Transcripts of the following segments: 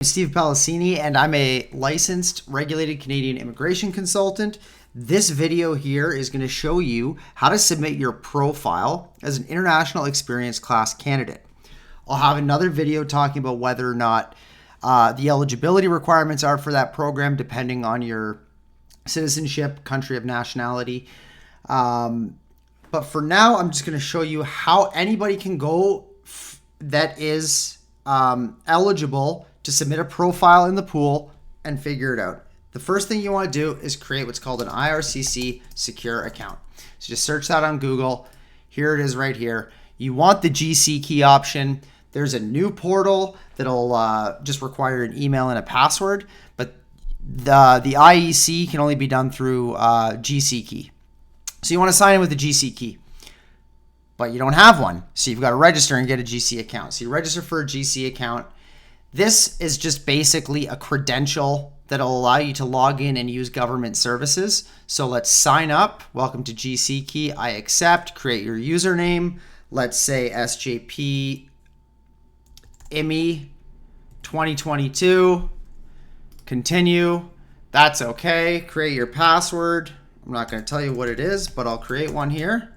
I'm Steve Palacini, and I'm a licensed regulated Canadian immigration consultant. This video here is going to show you how to submit your profile as an international experience class candidate. I'll have another video talking about whether or not the eligibility requirements are for that program, depending on your citizenship, country of nationality. But for now, I'm just going to show you how anybody can go that is eligible to submit a profile in the pool and figure it out. The first thing you want to do is create what's called an IRCC Secure account. So just search that on Google. Here it is right here. You want the GC key option. There's a new portal that'll just require an email and a password, but the IEC can only be done through GC key. So you want to sign in with the GC key, but you don't have one. So you've got to register and get a GC account. So you register for a GC account. This is just basically a credential that'll allow you to log in and use government services. So let's sign up. Welcome to GC key. I accept. Create your username. Let's say SJP IMI 2022. Continue. That's okay. Create your password. I'm not going to tell you what it is, but I'll create one here.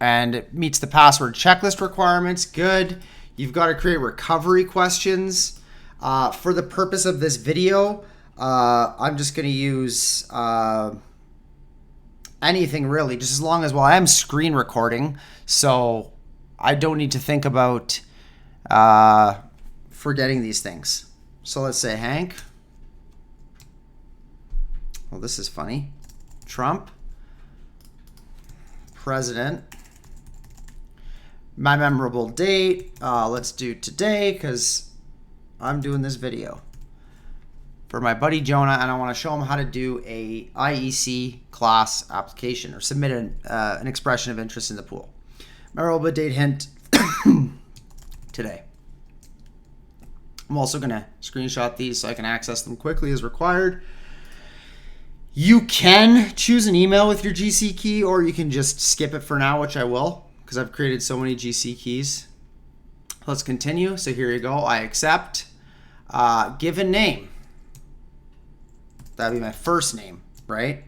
And it meets the password checklist requirements. Good. You've got to create recovery questions. For the purpose of this video, I'm just going to use anything really, just as long as, well, I am screen recording, so I don't need to think about forgetting these things. So let's say Hank. Well, this is funny. Trump. President. My memorable date, let's do today because I'm doing this video for my buddy Jonah, and I want to show him how to do a IEC class application or submit an expression of interest in the pool. Memorable date hint today. I'm also going to screenshot these so I can access them quickly as required. You can choose an email with your GC key, or you can just skip it for now, which I will, because I've created so many GC keys. Let's continue. So here you go. I accept. Given name. That'd be my first name, right?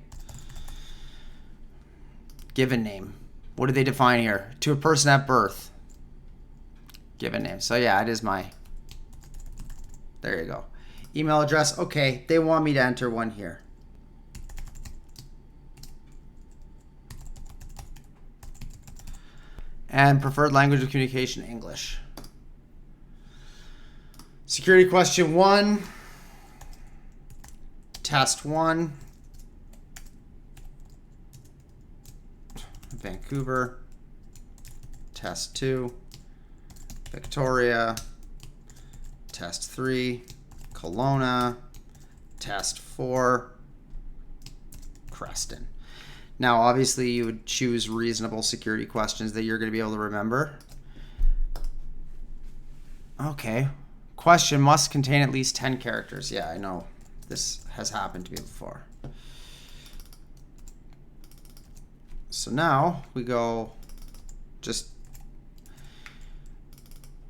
Given name. What do they define here? To a person at birth. Given name. So yeah, it is my... There you go. Email address. Okay, they want me to enter one here. And preferred language of communication, English. Security question 1. Test 1. Vancouver. Test 2. Victoria. Test 3. Kelowna. Test 4. Creston. Now, obviously, you would choose reasonable security questions that you're going to be able to remember. Okay. Question must contain at least 10 characters. Yeah, I know. This has happened to me before. So now we go just...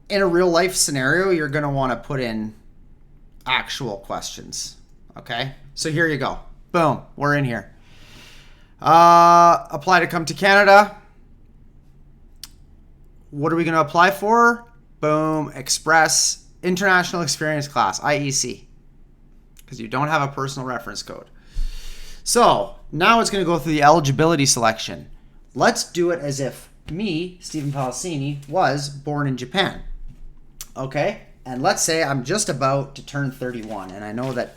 In a real life scenario, you're going to want to put in actual questions. Okay? So here you go. Boom. We're in here. Apply to come to Canada. What are we going to apply for? Boom. Express International Experience Class, IEC. Because you don't have a personal reference code. So now it's going to go through the eligibility selection. Let's do it as if me, Stephen Palacini, was born in Japan. Okay? And let's say I'm just about to turn 31. And I know that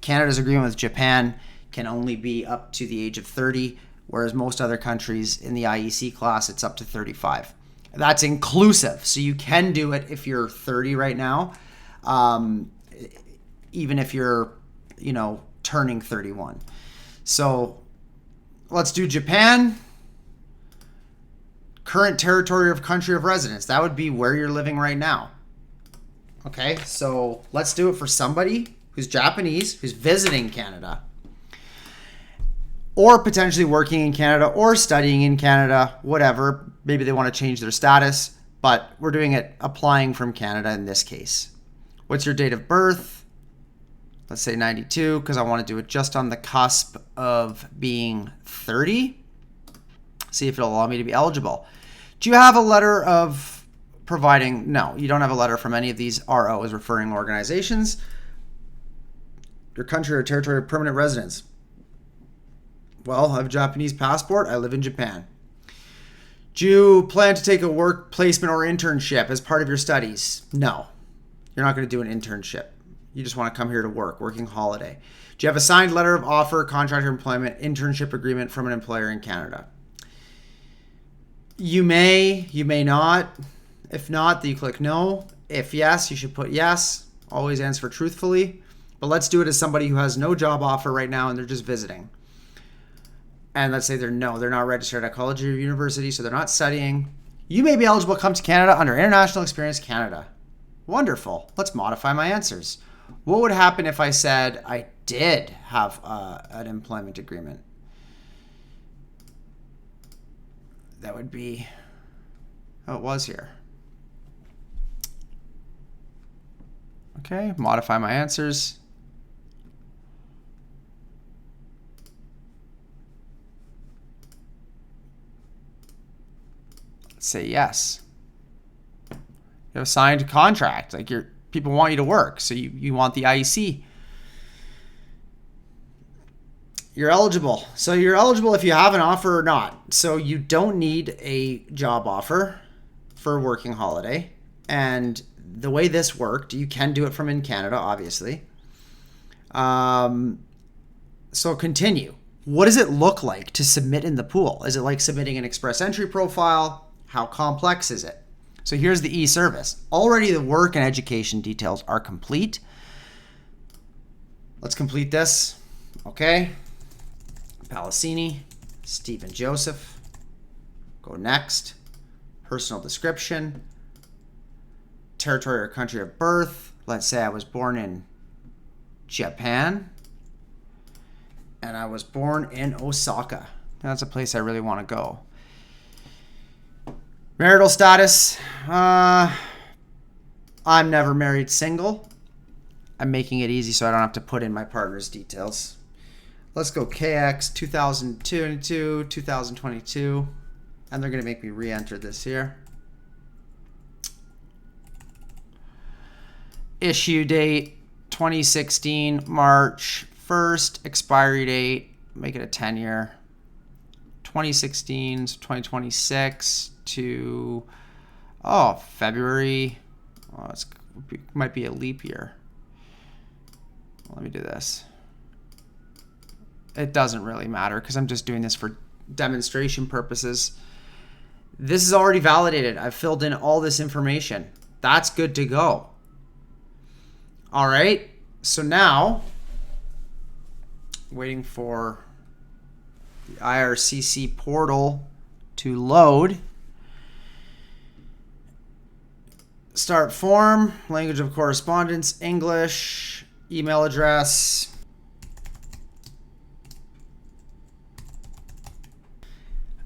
Canada's agreement with Japan can only be up to the age of 30, whereas most other countries in the IEC class, it's up to 35. That's inclusive. So you can do it if you're 30 right now, even if you're, turning 31. So let's do Japan. Current territory of country of residence. That would be where you're living right now. Okay, so let's do it for somebody who's Japanese, who's visiting Canada, or potentially working in Canada or studying in Canada, whatever. Maybe they want to change their status. but we're doing it applying from Canada in this case. What's your date of birth? Let's say 92, because I want to do it just on the cusp of being 30. See if it'll allow me to be eligible. Do you have a letter of providing? No, you don't have a letter from any of these ROs, referring organizations. Your country or territory of permanent residence. Well, I have a Japanese passport. I live in Japan. Do you plan to take a work placement or internship as part of your studies? No, you're not going to do an internship. You just want to come here to work, working holiday. Do you have a signed letter of offer, contract of employment, internship agreement from an employer in Canada? You may not. If not, then you click no. If yes, you should put yes. Always answer truthfully. But let's do it as somebody who has no job offer right now and they're just visiting. And let's say they're not registered at college or university, so they're not studying. You may be eligible to come to Canada under International Experience Canada. Wonderful. Let's modify my answers. What would happen if I said I did have an employment agreement? That would be how it was here. Okay, modify my answers. Let's say yes. You have a signed contract, like people want you to work, so you want the IEC. You're eligible. So you're eligible if you have an offer or not. So you don't need a job offer for a working holiday. And the way this worked, you can do it from in Canada, obviously. So continue. What does it look like to submit in the pool? Is it like submitting an express entry profile? How complex is it? So here's the e-service. Already the work and education details are complete. Let's complete this. Okay. Palacini, Stephen Joseph. Go next. Personal description. Territory or country of birth. Let's say I was born in Japan. And I was born in Osaka. That's a place I really want to go. Marital status. I'm never married, single. I'm making it easy so I don't have to put in my partner's details. Let's go KX 2022, 2022. And they're going to make me re-enter this here. Issue date 2016, March 1st. Expiry date, make it a 10-year. 2016 to 2026 to, February. It might be a leap year. Let me do this. It doesn't really matter because I'm just doing this for demonstration purposes. This is already validated. I've filled in all this information. That's good to go. All right. So now, waiting for the IRCC portal to load. Start form, language of correspondence, English, email address.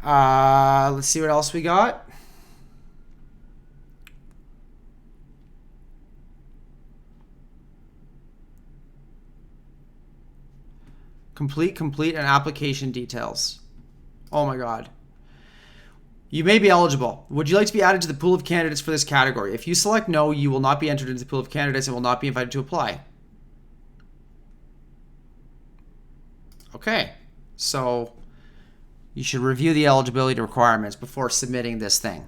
Let's see what else we got. Complete, and application details. Oh my God. You may be eligible. Would you like to be added to the pool of candidates for this category? If you select no, you will not be entered into the pool of candidates and will not be invited to apply. Okay, so you should review the eligibility requirements before submitting this thing.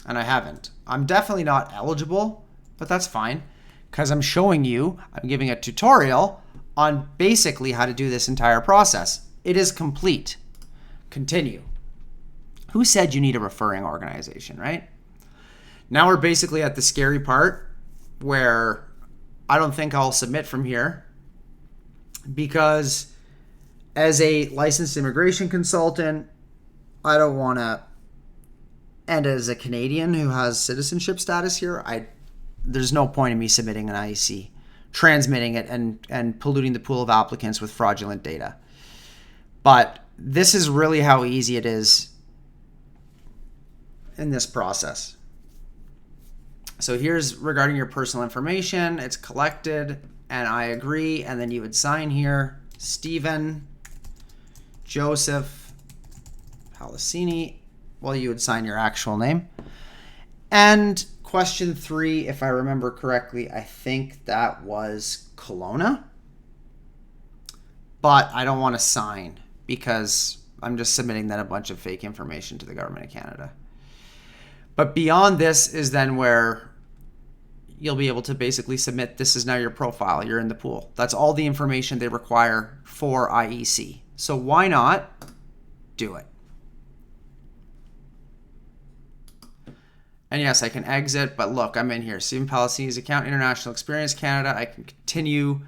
And I haven't. I'm definitely not eligible, but that's fine because I'm showing you, I'm giving a tutorial on basically how to do this entire process. It is complete. Continue. Who said you need a referring organization, right? Now we're basically at the scary part where I don't think I'll submit from here because as a licensed immigration consultant, I don't want to, and as a Canadian who has citizenship status here, there's no point in me submitting an IEC, transmitting it and polluting the pool of applicants with fraudulent data. But this is really how easy it is in this process. So here's regarding your personal information. It's collected, and I agree, and then you would sign here, Stephen Joseph Palacini. Well, you would sign your actual name. And question 3, if I remember correctly, I think that was Kelowna. But I don't want to sign because I'm just submitting then a bunch of fake information to the government of Canada. But beyond this is then where you'll be able to basically submit, this is now your profile, you're in the pool. That's all the information they require for IEC. So why not do it? And yes, I can exit, but look, I'm in here. Stephen Palacini's account, International Experience Canada. I can continue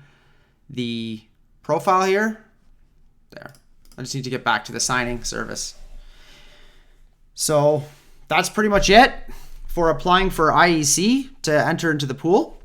the profile here. There. I just need to get back to the signing service. So that's pretty much it for applying for IEC to enter into the pool.